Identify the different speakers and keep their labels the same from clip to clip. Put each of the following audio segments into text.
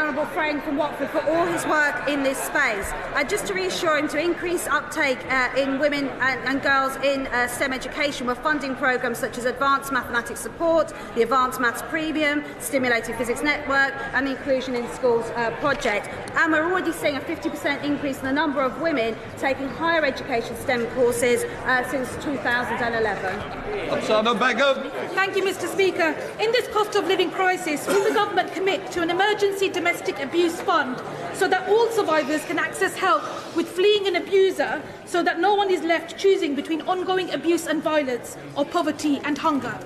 Speaker 1: my honourable friend from Watford for all his work in this space. Just to reassure him to increase uptake in women and girls in STEM education, we're funding programmes such as Advanced Mathematics Support, the Advanced Maths Premium, Stimulated Physics Network and the Inclusion in Schools project. And we're already seeing a 50% increase in the number of women taking higher education STEM courses since 2011.
Speaker 2: Oksana Begum.
Speaker 3: Thank you, Mr. Speaker. In this cost of living crisis, will the government commit to an emergency domestic abuse fund so that all survivors can access help with fleeing an abuser, so that no one is left choosing between ongoing abuse and violence or poverty and hunger?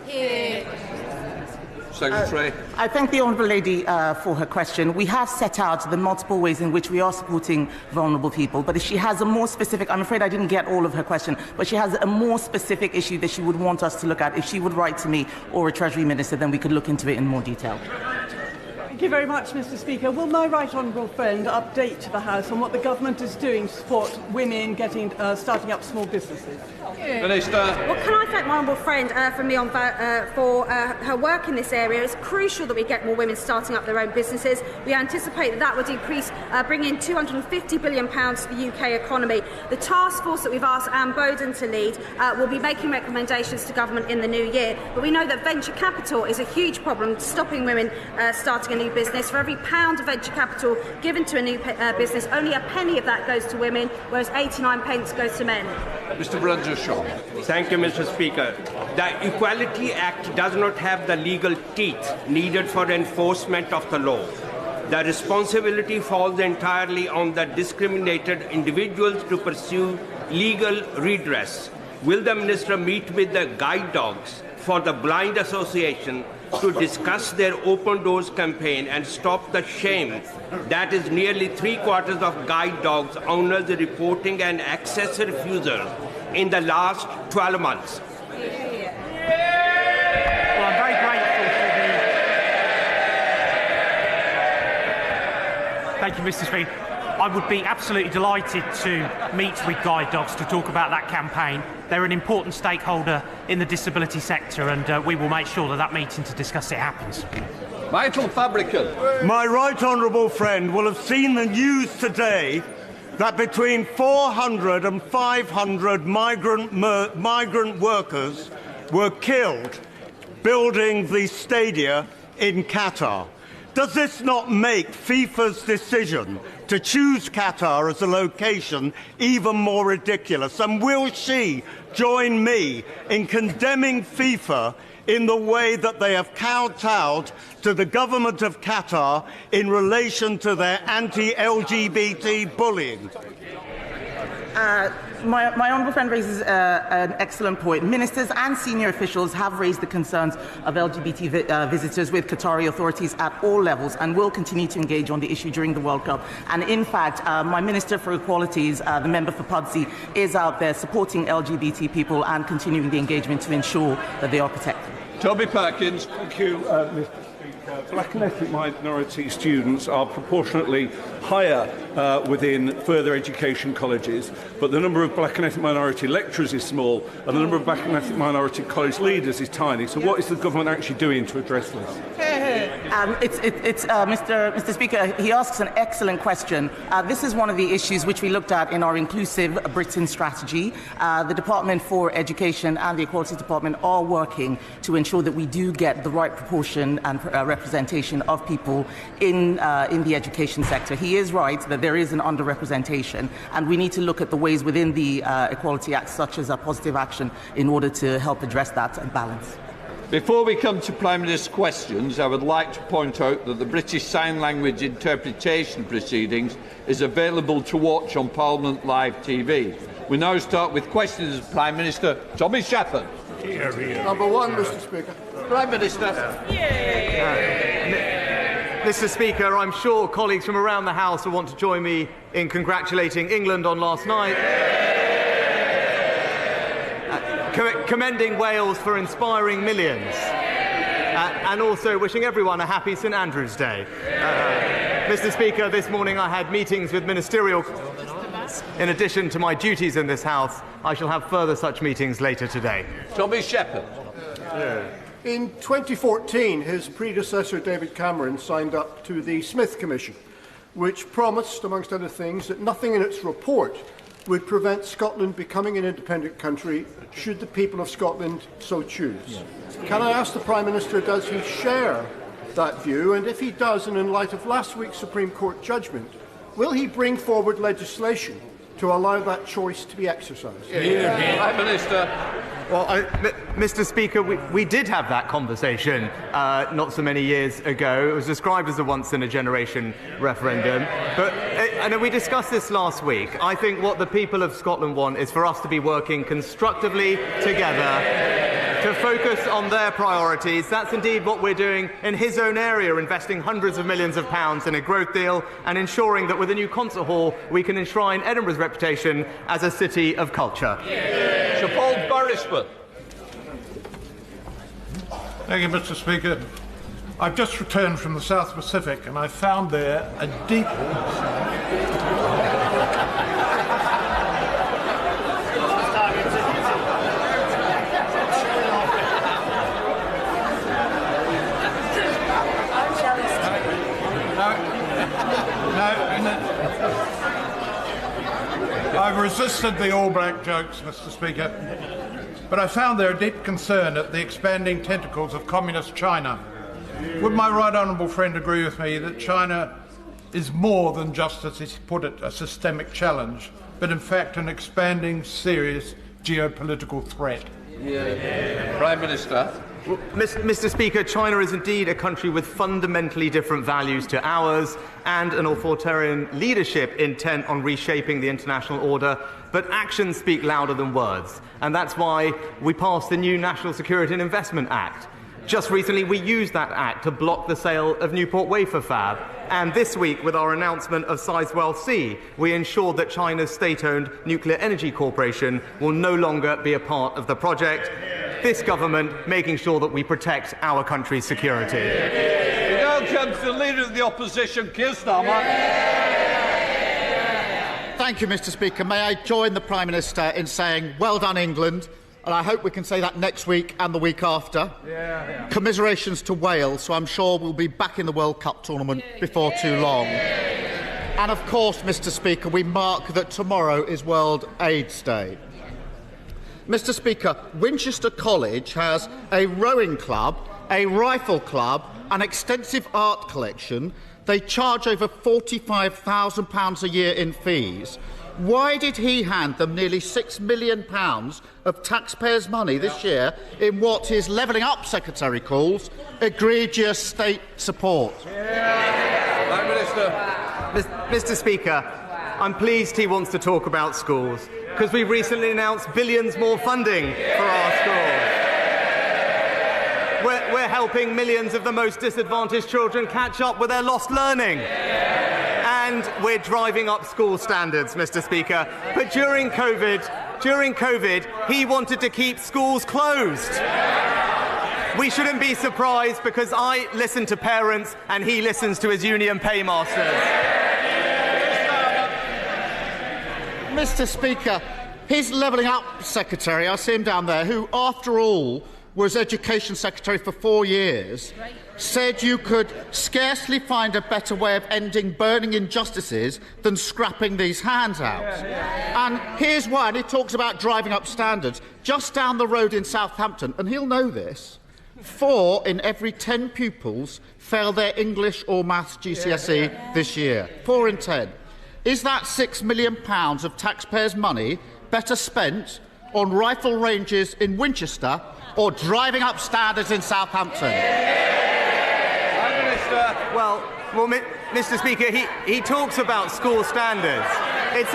Speaker 2: Secretary.
Speaker 4: I thank the Honourable Lady for her question. We have set out the multiple ways in which we are supporting vulnerable people, but if she has a more specific, I'm afraid I didn't get all of her question, but she has a more specific issue that she would want us to look at. If she would write to me or a Treasury Minister, then we could look into it in more detail.
Speaker 5: Thank you very much, Mr. Speaker. Will my right honourable friend update the House on what the government is doing to support women starting up small businesses?
Speaker 2: Minister.
Speaker 1: Well, can I thank my honourable friend from me for her work in this area? It's crucial that we get more women starting up their own businesses. We anticipate that would increase, bring in £250 billion to the UK economy. The task force that we've asked Anne Boden to lead will be making recommendations to government in the new year. But we know that venture capital is a huge problem stopping women starting a new business. For every pound of venture capital given to a new business, only a penny of that goes to women, whereas 89 pence goes to men.
Speaker 2: Mr. Bradshaw.
Speaker 6: Thank you, Mr. Speaker. The Equality Act does not have the legal teeth needed for enforcement of the law. The responsibility falls entirely on the discriminated individuals to pursue legal redress. Will the Minister meet with the guide dogs for the Blind Association to discuss their Open Doors campaign and stop the shame that is nearly three-quarters of guide dogs owners reporting an access refusal in the last 12 months?
Speaker 7: Well, I'm very grateful for the... Thank you, Mr. Speaker. I would be absolutely delighted to meet with guide dogs to talk about that campaign. They're an important stakeholder in the disability sector, and we will make sure that that meeting to discuss it happens.
Speaker 2: Vital Fabricant.
Speaker 8: My right honourable friend will have seen the news today that between 400 and 500 migrant workers were killed building the stadia in Qatar. Does this not make FIFA's decision to choose Qatar as a location even more ridiculous? And will she join me in condemning FIFA in the way that they have kowtowed to the government of Qatar in relation to their anti-LGBT bullying?
Speaker 4: My honourable friend raises an excellent point. Ministers and senior officials have raised the concerns of LGBT visitors with Qatari authorities at all levels and will continue to engage on the issue during the World Cup. And in fact, my Minister for Equalities, the member for Pudsey, is out there supporting LGBT people and continuing the engagement to ensure that they are protected.
Speaker 2: Toby Perkins.
Speaker 9: Thank you, Mr. Speaker. Black and ethnic minority students are proportionately higher within further education colleges, but the number of black and ethnic minority lecturers is small and the number of black and ethnic minority college leaders is tiny. So what is the government actually doing to address this?
Speaker 4: Mr. Speaker, he asks an excellent question. This is one of the issues which we looked at in our Inclusive Britain strategy. The Department for Education and the Equality Department are working to ensure that we do get the right proportion and representation of people in the education sector. He is right that there is an underrepresentation, and we need to look at the ways within the Equality Act, such as a positive action, in order to help address that and balance.
Speaker 2: Before we come to Prime Minister's questions, I would like to point out that the British Sign Language interpretation proceedings is available to watch on Parliament Live TV. We now start with questions of Prime Minister Tommy Shepherd.
Speaker 10: Number one, Mr. Speaker.
Speaker 2: Prime Minister.
Speaker 11: Mr. Speaker, I'm sure colleagues from around the House will want to join me in congratulating England on last night, commending Wales for inspiring millions, and also wishing everyone a happy St Andrew's Day. Mr. Speaker, this morning I had meetings with ministerial. In addition to my duties in this House, I shall have further such meetings later today.
Speaker 2: Tommy Shepherd.
Speaker 10: In 2014, his predecessor David Cameron signed up to the Smith Commission, which promised, amongst other things, that nothing in its report would prevent Scotland becoming an independent country should the people of Scotland so choose. Can I ask the Prime Minister, does he share that view? And if he does, and in light of last week's Supreme Court judgment, will he bring forward legislation to allow that choice to be exercised?
Speaker 2: Prime Minister.
Speaker 11: Well, Mr. Speaker, we did have that conversation not so many years ago. It was described as a once-in-a-generation referendum. But and we discussed this last week. I think what the people of Scotland want is for us to be working constructively together to focus on their priorities. That's indeed what we're doing in his own area, investing hundreds of millions of pounds in a growth deal and ensuring that with a new concert hall we can enshrine Edinburgh's reputation as a city of culture.
Speaker 2: Sir Paul Beresford.
Speaker 12: Thank you, Mr. Speaker. I've just returned from the South Pacific and I found there a deep... I've resisted the All Black jokes, Mr. Speaker, but I found there a deep concern at the expanding tentacles of Communist China. Would my right honourable friend agree with me that China is more than just, as he put it, a systemic challenge, but in fact an expanding, serious geopolitical threat?
Speaker 2: Prime Minister.
Speaker 11: Well, Mr. Speaker, China is indeed a country with fundamentally different values to ours and an authoritarian leadership intent on reshaping the international order, but actions speak louder than words. And that's why we passed the new National Security and Investment Act. Just recently, we used that act to block the sale of Newport Wafer Fab. And this week, with our announcement of Sizewell C, we ensured that China's state-owned Nuclear Energy Corporation will no longer be a part of the project. This government making sure that we protect our country's security.
Speaker 2: We now come to the Leader of the Opposition, Keir Starmer.
Speaker 13: Thank you, Mr. Speaker. May I join the Prime Minister in saying, well done, England, and I hope we can say that next week and the week after. Commiserations to Wales, so I'm sure we'll be back in the World Cup tournament before too long. And of course, Mr. Speaker, we mark that tomorrow is World AIDS Day. Mr. Speaker, Winchester College has a rowing club, a rifle club, an extensive art collection. They charge over £45,000 a year in fees. Why did he hand them nearly £6 million of taxpayers' money this year in what his Levelling Up Secretary calls egregious state support?
Speaker 2: Prime Minister.
Speaker 11: Mr. Speaker, I'm pleased he wants to talk about schools, because we recently announced billions more funding for our schools. We're helping millions of the most disadvantaged children catch up with their lost learning. And we're driving up school standards, Mr. Speaker. But during COVID, he wanted to keep schools closed. We shouldn't be surprised because I listen to parents and he listens to his union paymasters.
Speaker 13: Mr. Speaker, his Levelling Up Secretary, I see him down there, who, after all, was Education Secretary for 4 years, said you could scarcely find a better way of ending burning injustices than scrapping these handouts. And here's why, and he talks about driving up standards. Just down the road in Southampton, and he'll know this, 4 in every 10 pupils fail their English or Maths GCSE this year. 4 in 10. Is that £6 million of taxpayers' money better spent on rifle ranges in Winchester or driving up standards in Southampton?
Speaker 11: Well, Mr. Speaker, he talks about school standards. It's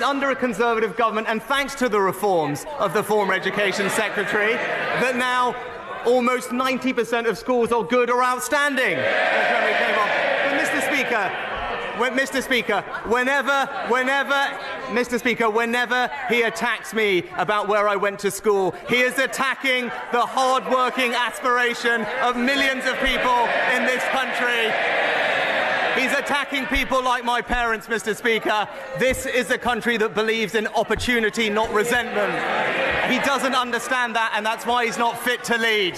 Speaker 11: under a Conservative government, and thanks to the reforms of the former Education Secretary, that now almost 90% of schools are good or outstanding. But Mr. Speaker, whenever he attacks me about where I went to school, he is attacking the hard-working aspiration of millions of people in this country. He's attacking people like my parents, Mr. Speaker. This is a country that believes in opportunity, not resentment. He doesn't understand that, and that's why he's not fit to lead.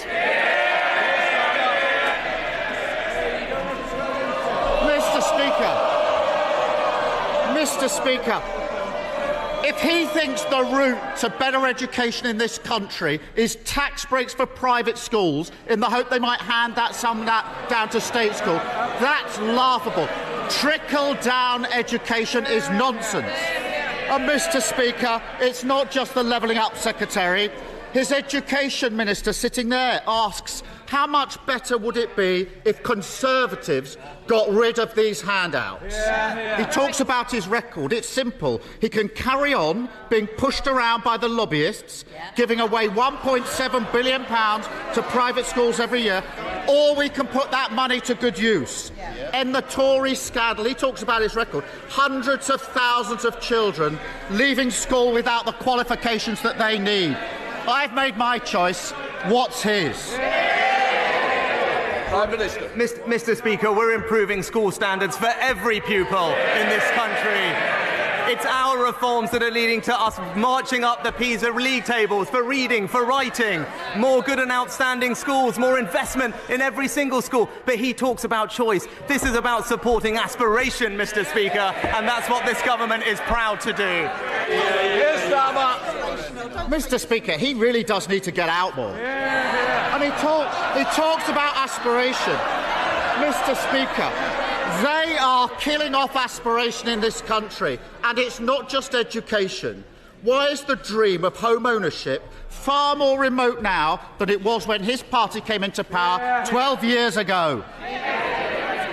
Speaker 13: Mr. Speaker, if he thinks the route to better education in this country is tax breaks for private schools in the hope they might hand some of that down to state school, that's laughable. Trickle-down education is nonsense. And, Mr. Speaker, it's not just the Levelling Up Secretary. His Education Minister sitting there asks, how much better would it be if Conservatives got rid of these handouts? He talks about his record. It's simple. He can carry on being pushed around by the lobbyists, giving away £1.7 billion to private schools every year, or we can put that money to good use. In the Tory scandal, he talks about his record. Hundreds of thousands of children leaving school without the qualifications that they need. I've made my choice. What's his?
Speaker 2: Prime Minister.
Speaker 11: Mr. Speaker, we're improving school standards for every pupil in this country. It's our reforms that are leading to us marching up the PISA league tables for reading, for writing, more good and outstanding schools, more investment in every single school. But he talks about choice. This is about supporting aspiration, Mr. Speaker, and that's what this government is proud to do.
Speaker 13: Mr. Speaker, he really does need to get out more. And he talks about aspiration. Mr. Speaker, they are killing off aspiration in this country, and it's not just education. Why is the dream of home ownership far more remote now than it was when his party came into power 12 years ago?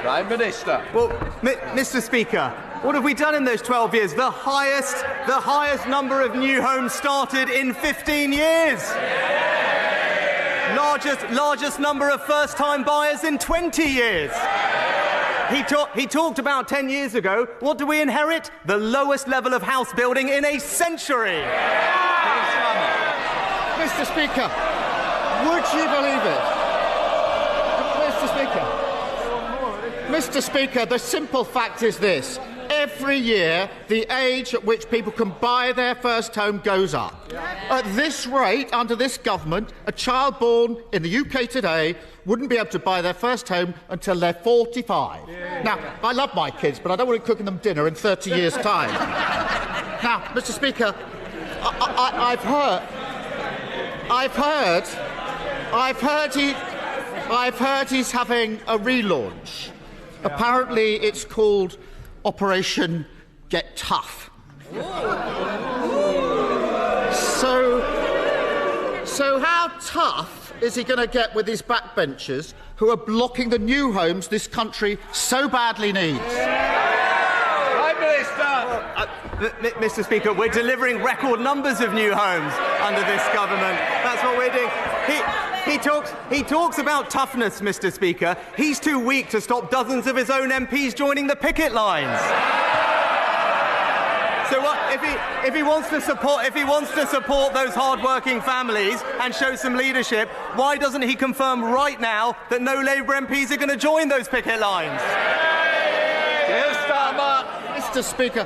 Speaker 2: Prime Minister.
Speaker 11: Well, Mr. Speaker, what have we done in those 12 years? The highest number of new homes started in 15 years. Largest number of first-time buyers in 20 years. He talked about 10 years ago. What do we inherit? The lowest level of house building in a century.
Speaker 13: Mr. Speaker, would you believe it? Mr. Speaker, the simple fact is this. Every year, the age at which people can buy their first home goes up. At this rate, under this government, a child born in the UK today wouldn't be able to buy their first home until they're 45. Now, I love my kids, but I don't want to be cooking them dinner in 30 years' time. Now, Mr. Speaker, I've heard he's having a relaunch. Apparently, it's called Operation Get Tough. So how tough is he going to get with his backbenchers who are blocking the new homes this country so badly needs?
Speaker 2: Prime Minister.
Speaker 11: Mr. Speaker, we're delivering record numbers of new homes under this government. That's what we're doing. He talks about toughness, Mr. Speaker. He's too weak to stop dozens of his own MPs joining the picket lines. So what, if he wants to support those hard-working families and show some leadership, why doesn't he confirm right now that no Labour MPs are going to join those picket lines?
Speaker 2: Keir Starmer.
Speaker 13: Mr. Speaker,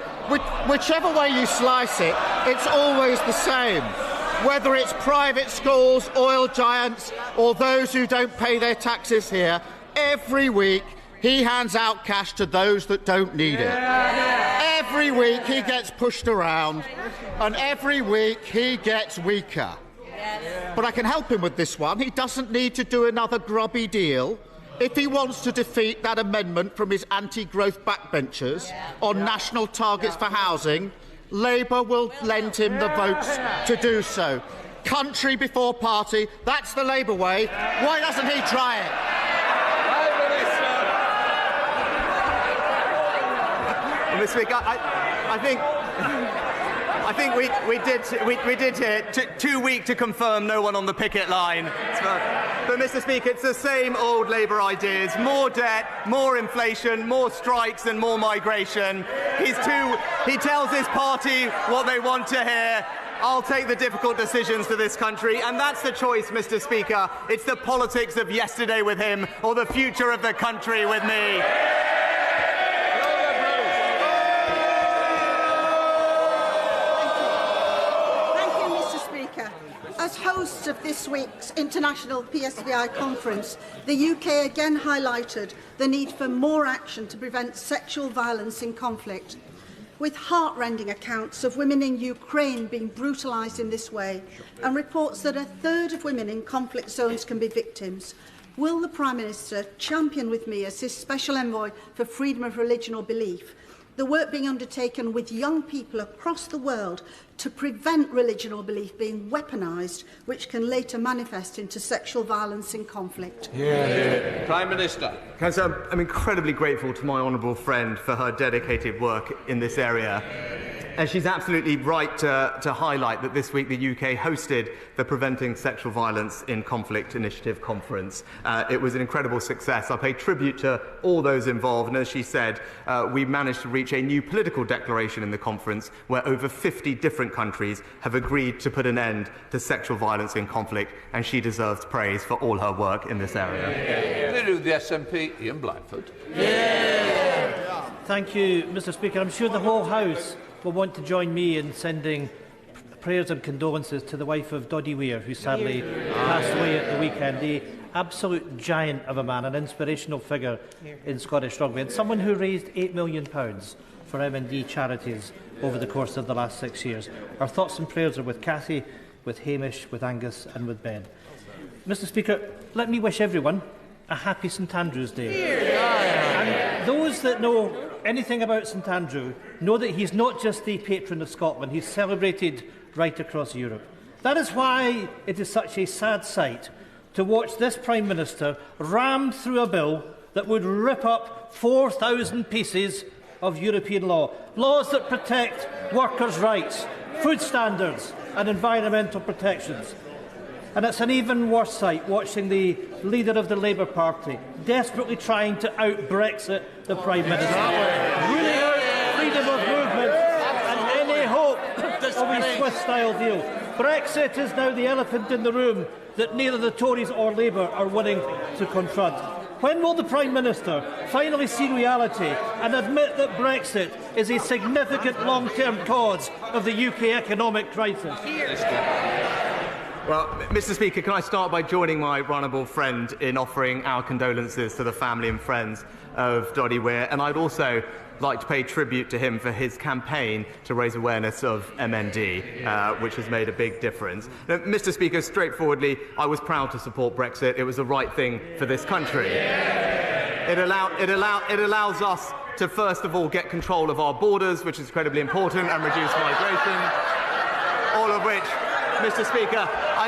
Speaker 13: whichever way you slice it, it's always the same. Whether it's private schools, oil giants, or those who don't pay their taxes here, every week he hands out cash to those that don't need it. Every week he gets pushed around, and every week he gets weaker. But I can help him with this one. He doesn't need to do another grubby deal. If he wants to defeat that amendment from his anti-growth backbenchers on national targets for housing, Labour will lend him the votes to do so. Country before party, that's the Labour way. Why doesn't he try it?
Speaker 11: Mr. Speaker, I think we did hear too weak to confirm no one on the picket line. But Mr. Speaker, it's the same old Labour ideas: more debt, more inflation, more strikes, and more migration. He tells his party what they want to hear. I'll take the difficult decisions for this country, and that's the choice, Mr. Speaker. It's the politics of yesterday with him, or the future of the country with me.
Speaker 14: context of this week's International PSVI conference, the UK again highlighted the need for more action to prevent sexual violence in conflict. With heart-rending accounts of women in Ukraine being brutalised in this way, and reports that a third of women in conflict zones can be victims, will the Prime Minister champion with me as his Special Envoy for Freedom of Religion or Belief the work being undertaken with young people across the world to prevent religion or belief being weaponised, which can later manifest into sexual violence in conflict?
Speaker 2: Prime Minister.
Speaker 11: I'm incredibly grateful to my honourable friend for her dedicated work in this area. And she's absolutely right to highlight that this week the UK hosted the Preventing Sexual Violence in Conflict Initiative Conference. It was an incredible success. I pay tribute to all those involved, and as she said, we managed to reach a new political declaration in the conference where over 50 different countries have agreed to put an end to sexual violence in conflict, and she deserves praise for all her work in this area.
Speaker 2: Leader of the SNP, Ian Blackford.
Speaker 15: Thank you, Mr. Speaker. I'm sure the whole House will want to join me in sending prayers and condolences to the wife of Doddy Weir, who sadly passed away at the weekend. The absolute giant of a man, an inspirational figure in Scottish rugby, and someone who raised £8 million for MND charities over the course of the last 6 years. Our thoughts and prayers are with Cathy, with Hamish, with Angus and with Ben. Mr. Speaker, let me wish everyone a happy St Andrew's Day. And those that know anything about St Andrew know that he's not just the patron of Scotland, he's celebrated right across Europe. That is why it is such a sad sight to watch this Prime Minister ram through a bill that would rip up 4,000 pieces of European law, laws that protect workers' rights, food standards and environmental protections. And it's an even worse sight watching the leader of the Labour Party desperately trying to out-Brexit the Prime Minister, ruling out freedom of movement and any hope of a Swiss-style deal. Brexit is now the elephant in the room that neither the Tories or Labour are willing to confront. When will the Prime Minister finally see reality and admit that Brexit is a significant long-term cause of the UK economic crisis?
Speaker 11: Well, Mr. Speaker, can I start by joining my honourable friend in offering our condolences to the family and friends of Doddy Weir, and I'd also like to pay tribute to him for his campaign to raise awareness of MND, which has made a big difference. Now, Mr. Speaker, straightforwardly, I was proud to support Brexit. It was the right thing for this country. It allows us to, first of all, get control of our borders, which is incredibly important, and reduce migration, all of which, Mr. Speaker, I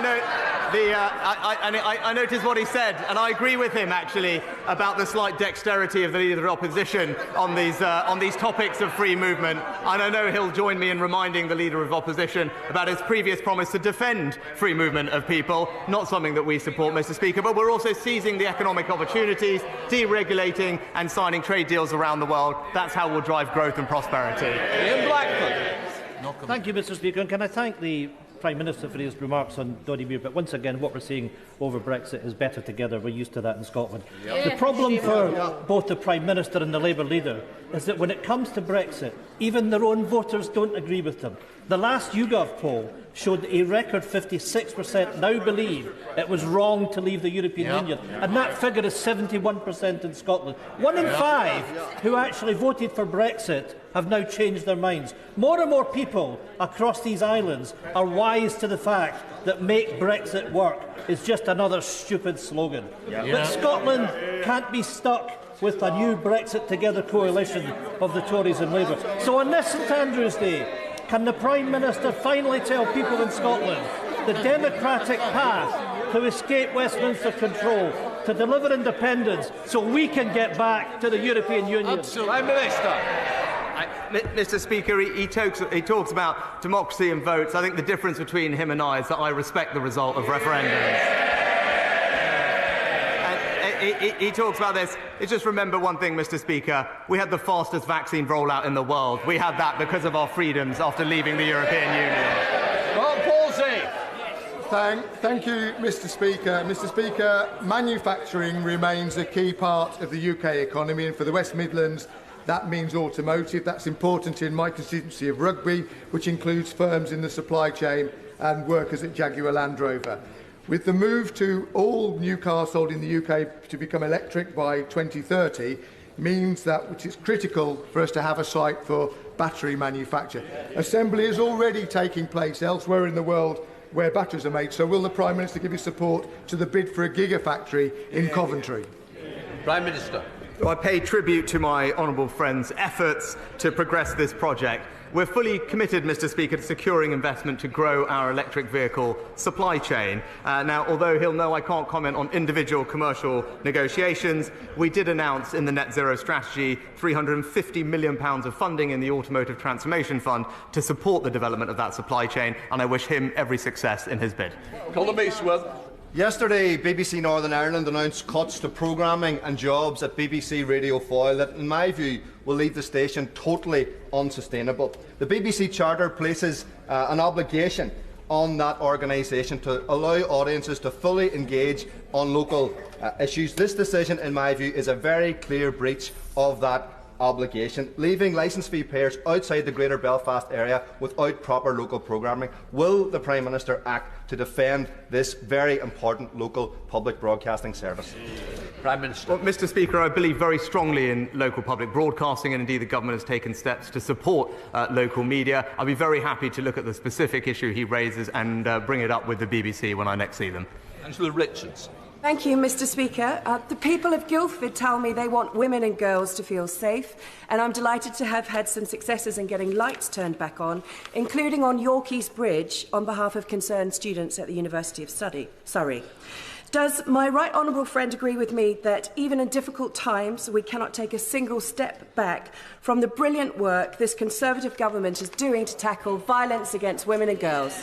Speaker 11: noticed what he said, and I agree with him, actually, about the slight dexterity of the Leader of the Opposition on these topics of free movement. And I know he'll join me in reminding the Leader of Opposition about his previous promise to defend free movement of people, not something that we support, Mr. Speaker, but we're also seizing the economic opportunities, deregulating and signing trade deals around the world. That's how we'll drive growth and prosperity.
Speaker 2: Ian Blackford.
Speaker 15: Thank you, Mr. Speaker, and can I thank the Prime Minister for his remarks on Doddy Weir, but once again what we're seeing over Brexit is better together. We're used to that in Scotland. The problem for both the Prime Minister and the Labour leader is that when it comes to Brexit, even their own voters don't agree with them. The last YouGov poll showed that a record 56% now believe it was wrong to leave the European Union, and that figure is 71% in Scotland. 1 in 5 who actually voted for Brexit have now changed their minds. More and more people across these islands are wise to the fact that "Make Brexit Work" is just another stupid slogan. But Scotland can't be stuck with a new Brexit Together coalition of the Tories and Labour. So on this St Andrew's Day, can the Prime Minister finally tell people in Scotland the democratic path to escape Westminster control, to deliver independence, so we can get back to the European Union?
Speaker 2: Prime Minister.
Speaker 11: Mr. Speaker, he talks about democracy and votes. I think the difference between him and I is that I respect the result of referendums. He talks about this. Just remember one thing, Mr. Speaker. We had the fastest vaccine rollout in the world. We had that because of our freedoms after leaving the European Union.
Speaker 2: Well, Palsy.
Speaker 16: Thank you, Mr. Speaker. Mr. Speaker, manufacturing remains a key part of the UK economy, and for the West Midlands, that means automotive. That's important in my constituency of Rugby, which includes firms in the supply chain and workers at Jaguar Land Rover. With the move to all new cars sold in the UK to become electric by 2030 means that which is critical for us to have a site for battery manufacture. Assembly is already taking place elsewhere in the world where batteries are made. So will the Prime Minister give his support to the bid for a gigafactory in Coventry?
Speaker 2: Prime Minister.
Speaker 11: I pay tribute to my honourable friend's efforts to progress this project. We're fully committed, Mr. Speaker, to securing investment to grow our electric vehicle supply chain. Now, although he'll know I can't comment on individual commercial negotiations, we did announce in the Net Zero Strategy £350 million of funding in the Automotive Transformation Fund to support the development of that supply chain, and I wish him every success in his bid.
Speaker 2: Colm Eastwood.
Speaker 17: Yesterday, BBC Northern Ireland announced cuts to programming and jobs at BBC Radio Foyle that, in my view, will leave the station totally unsustainable. The BBC Charter places an obligation on that organisation to allow audiences to fully engage on local issues. This decision, in my view, is a very clear breach of that obligation, leaving licence fee payers outside the Greater Belfast area without proper local programming. Will the Prime Minister act to defend this very important local public broadcasting service?
Speaker 2: Prime Minister.
Speaker 11: Well, Mr. Speaker, I believe very strongly in local public broadcasting, and indeed the government has taken steps to support local media. I'll be very happy to look at the specific issue he raises and bring it up with the BBC when I next see them.
Speaker 2: Angela Richards.
Speaker 18: Thank you, Mr. Speaker. The people of Guildford tell me they want women and girls to feel safe, and I'm delighted to have had some successes in getting lights turned back on, including on York East Bridge on behalf of concerned students at the University of Surrey. Does my right honourable friend agree with me that even in difficult times we cannot take a single step back from the brilliant work this Conservative government is doing to tackle violence against women and girls?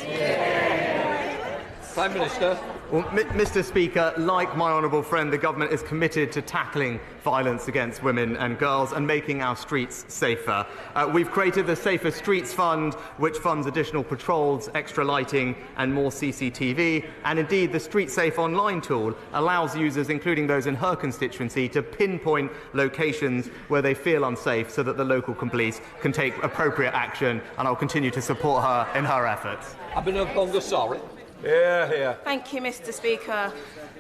Speaker 2: Prime Minister.
Speaker 11: Well, Mr. Speaker, like my honourable friend, the government is committed to tackling violence against women and girls and making our streets safer. We've created the Safer Streets Fund, which funds additional patrols, extra lighting and more CCTV. And indeed, the Street Safe online tool allows users, including those in her constituency, to pinpoint locations where they feel unsafe so that the local police can take appropriate action. And I'll continue to support her in her efforts.
Speaker 2: Sorry.
Speaker 18: Thank you, Mr. Speaker.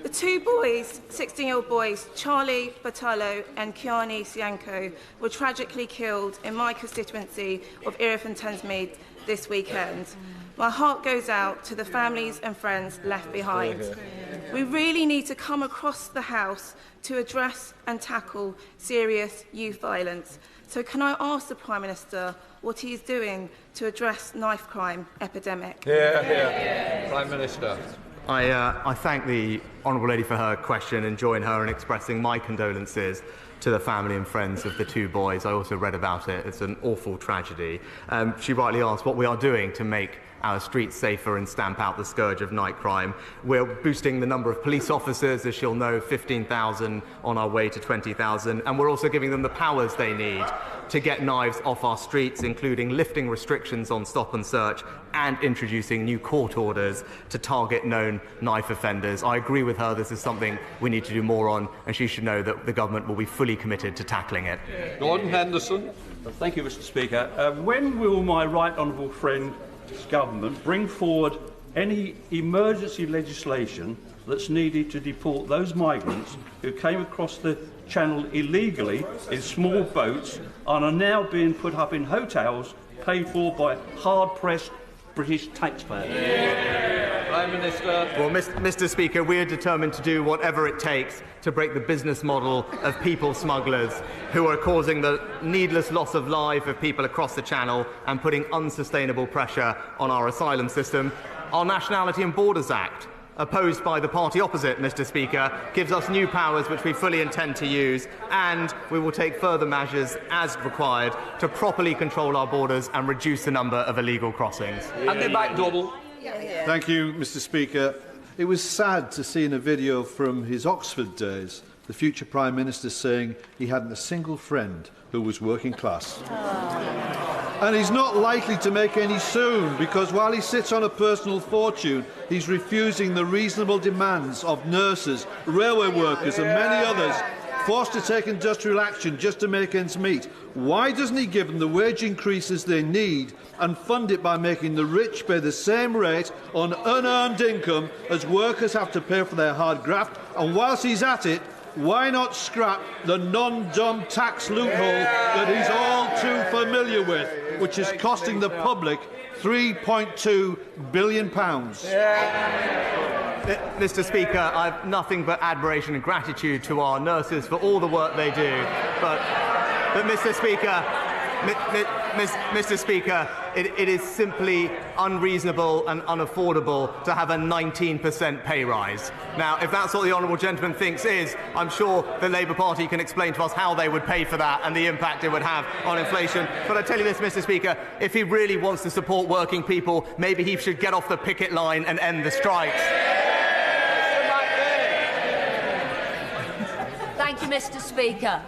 Speaker 18: The two boys, 16-year-old boys, Charlie Bartolo and Kiani Sianko, were tragically killed in my constituency of Erith and Thamesmead this weekend. My heart goes out to the families and friends left behind. We really need to come across the House to address and tackle serious youth violence. So can I ask the Prime Minister what he is doing to address knife crime epidemic?
Speaker 2: Prime Minister.
Speaker 11: I thank the honourable lady for her question and join her in expressing my condolences to the family and friends of the two boys. I also read about it. It's an awful tragedy. She rightly asked what we are doing to make our streets safer and stamp out the scourge of night crime. We're boosting the number of police officers, as she'll know, 15,000 on our way to 20,000, and we're also giving them the powers they need to get knives off our streets, including lifting restrictions on stop and search and introducing new court orders to target known knife offenders. I agree with her, this is something we need to do more on, and she should know that the government will be fully committed to tackling it.
Speaker 2: Gordon Henderson.
Speaker 9: Thank you, Mr. Speaker. When will my right honourable friend's government bring forward any emergency legislation that's needed to deport those migrants who came across the Channel illegally in small boats and are now being put up in hotels paid for by hard-pressed British taxpayers?
Speaker 2: Prime Minister.
Speaker 11: Well, Mr. Speaker, we are determined to do whatever it takes to break the business model of people smugglers who are causing the needless loss of life of people across the Channel and putting unsustainable pressure on our asylum system. Our Nationality and Borders Act, opposed by the party opposite, Mr. Speaker, gives us new powers which we fully intend to use, and we will take further measures as required to properly control our borders and reduce the number of illegal crossings.
Speaker 2: Andy MacDonald.
Speaker 19: Thank you, Mr. Speaker. It was sad to see in a video from his Oxford days the future Prime Minister saying he hadn't a single friend who was working class. And he's not likely to make any soon, because while he sits on a personal fortune, he's refusing the reasonable demands of nurses, railway workers and many others forced to take industrial action just to make ends meet. Why doesn't he give them the wage increases they need and fund it by making the rich pay the same rate on unearned income as workers have to pay for their hard graft? And whilst he's at it, why not scrap the non-dumb tax loophole that he's all too familiar with, which is costing the public £3.2 billion?
Speaker 11: Mr. Speaker, I have nothing but admiration and gratitude to our nurses for all the work they do. But Mr. Speaker, it is simply unreasonable and unaffordable to have a 19% pay rise. Now, if that's what the honourable gentleman thinks I'm sure the Labour Party can explain to us how they would pay for that and the impact it would have on inflation. But I tell you this, Mr. Speaker, if he really wants to support working people, maybe he should get off the picket line and end the strikes.
Speaker 20: Thank you, Mr. Speaker.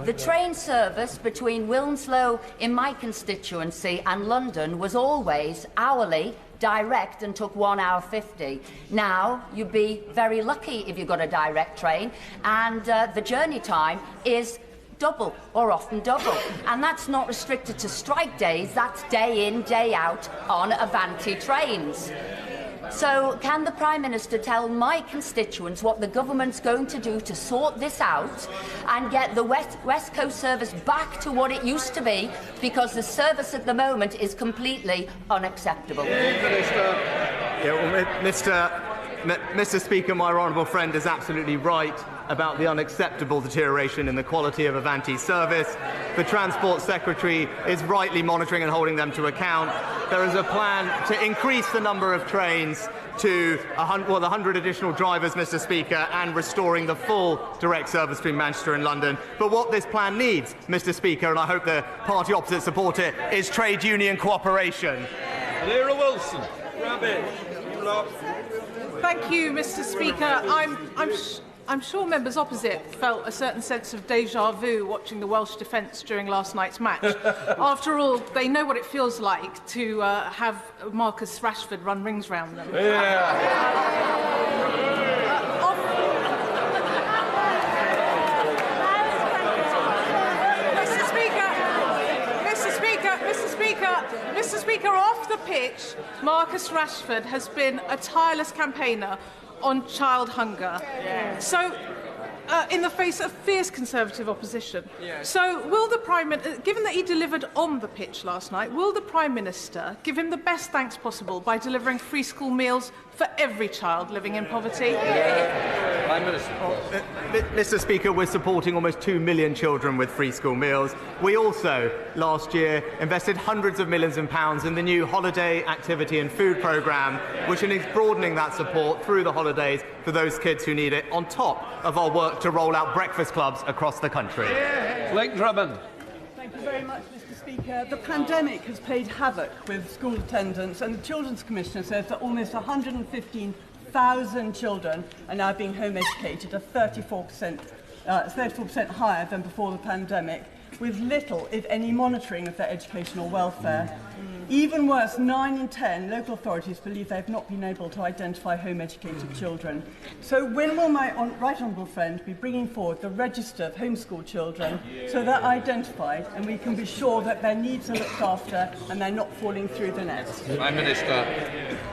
Speaker 20: The train service between Wilmslow in my constituency and London was always hourly, direct, and took 1 hour 50. Now, you'd be very lucky if you got a direct train, and the journey time is double, or often double. And that's not restricted to strike days, that's day in, day out on Avanti trains. So can the Prime Minister tell my constituents what the government's going to do to sort this out and get the West Coast service back to what it used to be, because the service at the moment is completely unacceptable?
Speaker 11: Mr. Speaker, my honourable friend is absolutely right about the unacceptable deterioration in the quality of Avanti's service. The Transport Secretary is rightly monitoring and holding them to account. There is a plan to increase the number of trains to 100 additional drivers, Mr. Speaker, and restoring the full direct service between Manchester and London. But what this plan needs, Mr. Speaker, and I hope the party opposite support it, is trade union cooperation.
Speaker 2: Lyra Wilson. Rubbish. You lot.
Speaker 3: Thank you, Mr. Speaker. I'm sure members opposite felt a certain sense of déjà vu watching the Welsh defence during last night's match. After all, they know what it feels like to have Marcus Rashford run rings round them. Mr. Speaker, off the pitch, Marcus Rashford has been a tireless campaigner on child hunger. So, in the face of fierce Conservative opposition. So, will the given that he delivered on the pitch last night, will the Prime Minister give him the best thanks possible by delivering free school meals for every child living in poverty?
Speaker 2: Prime Minister.
Speaker 11: Mr. Speaker, we're supporting almost 2 million children with free school meals. We also, last year, invested hundreds of millions of pounds in the new Holiday Activity and Food Programme, which is broadening that support through the holidays for those kids who need it, on top of our work to roll out breakfast clubs across the country.
Speaker 2: Blake Drummond.
Speaker 5: Thank you very much, Mr. Speaker. The pandemic has played havoc with school attendance, and the Children's Commissioner says that almost 115,000 children are now being home educated, a 34% higher than before the pandemic, with little, if any, monitoring of their educational welfare. Even worse, 9 in 10 local authorities believe they have not been able to identify home-educated children. So when will my right honourable friend be bringing forward the register of homeschooled children so they're identified and we can be sure that their needs are looked after and they're not falling through the net?
Speaker 2: Prime Minister.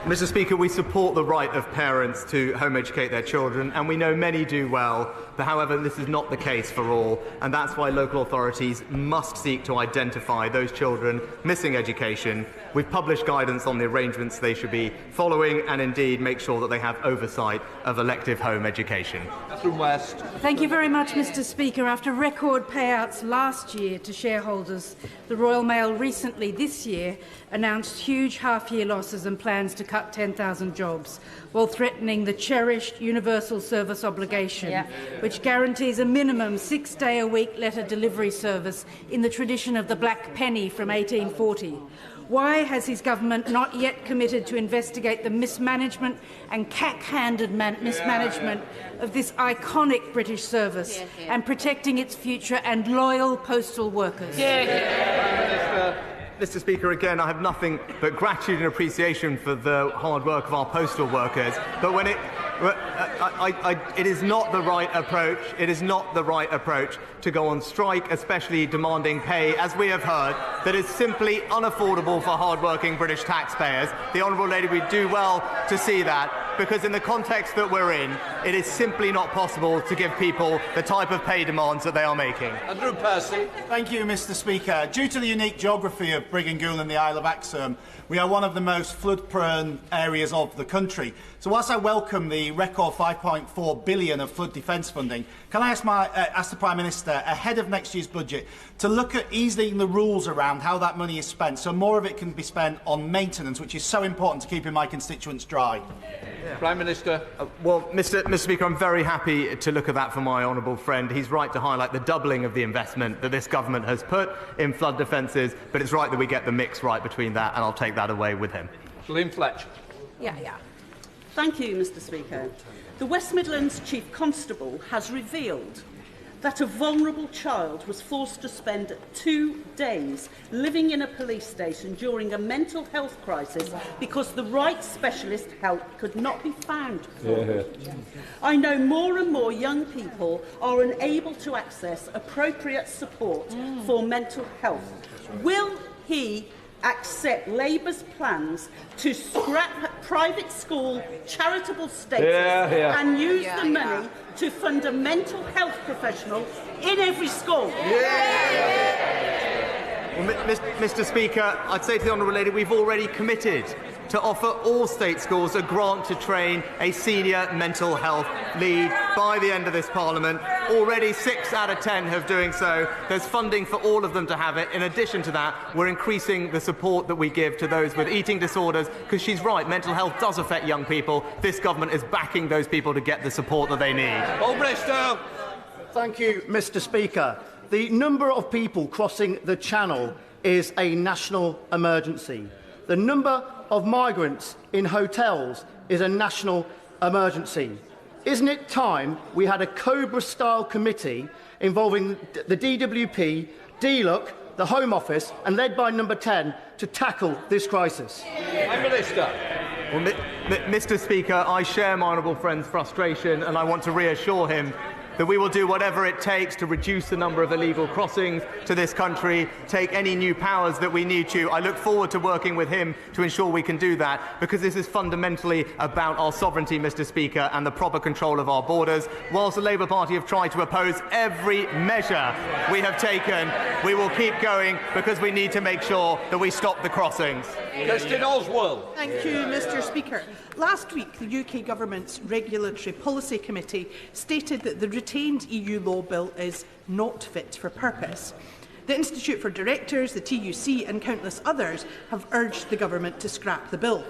Speaker 11: Mr. Speaker, we support the right of parents to home-educate their children, and we know many do well. But however, this is not the case for all, and that's why local authorities must seek to identify those children missing education. We've published guidance on the arrangements they should be following, and indeed make sure that they have oversight of elective home education.
Speaker 2: Catherine West.
Speaker 21: Thank you very much, Mr. Speaker. After record payouts last year to shareholders, the Royal Mail recently this year announced huge half-year losses and plans to cut 10,000 jobs, while threatening the cherished universal service obligation, which guarantees a minimum 6-day-a-week letter delivery service in the tradition of the black penny from 1840. Why has his government not yet committed to investigate the mismanagement and cack-handed mismanagement of this iconic British service and protecting its future and loyal postal workers?
Speaker 11: Mr. Speaker, again, I have nothing but gratitude and appreciation for the hard work of our postal workers. But when It is not the right approach. It is not the right approach to go on strike, especially demanding pay, as we have heard, that is simply unaffordable for hard-working British taxpayers. The Honourable Lady would do well to see that, because in the context that we're in, it is simply not possible to give people the type of pay demands that they are making.
Speaker 2: Andrew Percy.
Speaker 1: Thank you, Mr. Speaker. Due to the unique geography of Briggangool and the Isle of Axholme, we are one of the most flood-prone areas of the country. So whilst I welcome the record £5.4 billion of flood defence funding, can I ask the Prime Minister, ahead of next year's budget, to look at easing the rules around how that money is spent, so more of it can be spent on maintenance, which is so important to keeping my constituents dry?
Speaker 2: Prime Minister.
Speaker 11: Well, Mr. Speaker, I'm very happy to look at that for my honourable friend. He's right to highlight the doubling of the investment that this government has put in flood defences, but it's right that we get the mix right between that, and I'll take that away with him.
Speaker 2: Liam Fletcher.
Speaker 22: Thank you, Mr. Speaker. The West Midlands Chief Constable has revealed that a vulnerable child was forced to spend 2 days living in a police station during a mental health crisis because the right specialist help could not be found for him. I know more and more young people are unable to access appropriate support for mental health. Will he accept Labour's plans to scrap private school charitable status and use the money to fund a mental health professional in every school?
Speaker 11: Well, Mr. Speaker, I'd say to the Honourable Lady, we've already committed to offer all state schools a grant to train a senior mental health lead by the end of this Parliament. Already 6 out of 10 have doing so. There's funding for all of them to have it. In addition to that, we're increasing the support that we give to those with eating disorders, because she's right, mental health does affect young people. This government is backing those people to get the support that they need.
Speaker 23: Thank you, Mr. Speaker. The number of people crossing the Channel is a national emergency. The number of migrants in hotels is a national emergency. Isn't it time we had a Cobra-style committee involving the DWP, DLUC, the Home Office and led by Number 10 to tackle this crisis?
Speaker 2: Prime Minister.
Speaker 11: Well, Mr. Speaker, I share my honourable friend's frustration, and I want to reassure him that we will do whatever it takes to reduce the number of illegal crossings to this country, take any new powers that we need to. I look forward to working with him to ensure we can do that, because this is fundamentally about our sovereignty, Mr. Speaker, and the proper control of our borders. Whilst the Labour Party have tried to oppose every measure we have taken, we will keep going, because we need to make sure that we stop the crossings.
Speaker 2: Kirsten Oswald.
Speaker 24: Thank you, Mr. Speaker. Last week, the UK Government's Regulatory Policy Committee stated that the retained EU law bill is not fit for purpose. The Institute for Directors, the TUC and countless others have urged the Government to scrap the bill.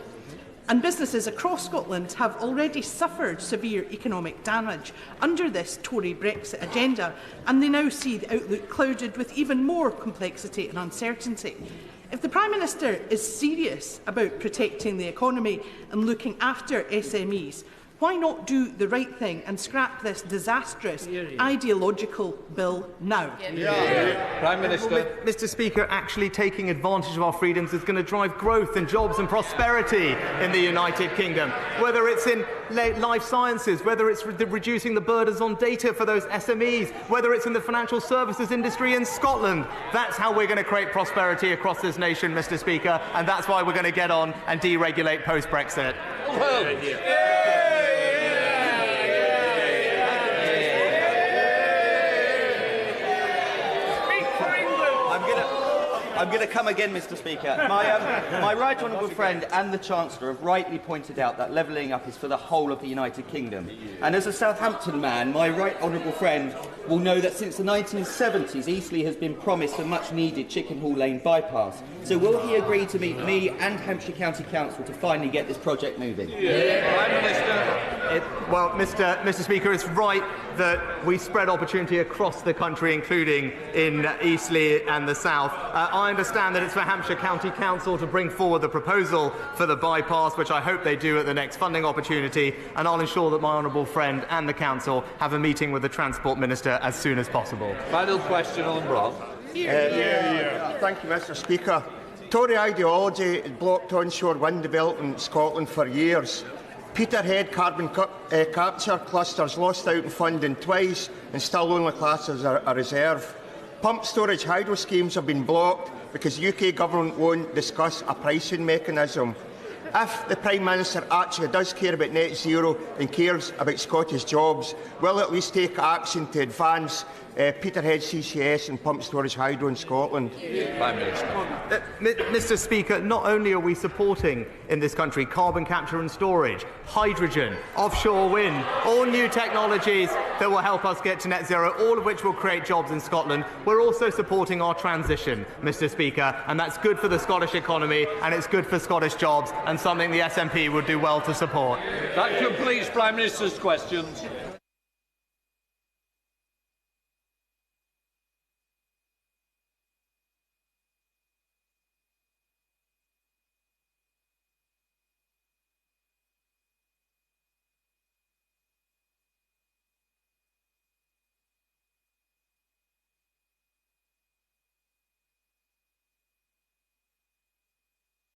Speaker 24: And businesses across Scotland have already suffered severe economic damage under this Tory Brexit agenda, and they now see the outlook clouded with even more complexity and uncertainty. If the Prime Minister is serious about protecting the economy and looking after SMEs, why not do the right thing and scrap this disastrous ideological bill now?
Speaker 2: Prime Minister.
Speaker 11: Well, Mr. Speaker, actually taking advantage of our freedoms is going to drive growth and jobs and prosperity in the United Kingdom. Whether it's in life sciences, whether it's reducing the burdens on data for those SMEs, whether it's in the financial services industry in Scotland. That's how we're going to create prosperity across this nation, Mr. Speaker, and that's why we're going to get on and deregulate post-Brexit.
Speaker 25: I'm going to come again, Mr. Speaker. My right honourable friend and the Chancellor have rightly pointed out that levelling up is for the whole of the United Kingdom. And as a Southampton man, my right honourable friend will know that since the 1970s, Eastleigh has been promised a much-needed Chickenhall Lane bypass. So will he agree to meet me and Hampshire County Council to finally get this project moving?
Speaker 2: Prime Minister.
Speaker 11: Well, Mr. Speaker, it's right that we spread opportunity across the country, including in Eastleigh and the South. I understand that it's for Hampshire County Council to bring forward the proposal for the bypass, which I hope they do at the next funding opportunity, and I'll ensure that my honourable friend and the Council have a meeting with the Transport Minister as soon as possible.
Speaker 2: Final question on Brock.
Speaker 26: Thank you, Mr. Speaker. Tory ideology has blocked onshore wind development in Scotland for years. Peterhead carbon capture clusters lost out in funding twice and still only classed as a reserve. Pump storage hydro schemes have been blocked because the UK Government won't discuss a pricing mechanism. If the Prime Minister actually does care about net zero and cares about Scottish jobs, will at least take action to advance Peterhead CCS and pump storage hydro in Scotland?
Speaker 2: Prime Minister.
Speaker 11: Mr. Speaker, not only are we supporting in this country carbon capture and storage, hydrogen, offshore wind, all new technologies that will help us get to net zero, all of which will create jobs in Scotland, we're also supporting our transition, Mr. Speaker, and that's good for the Scottish economy and it's good for Scottish jobs and something the SNP would do well to support.
Speaker 2: That completes Prime Minister's questions.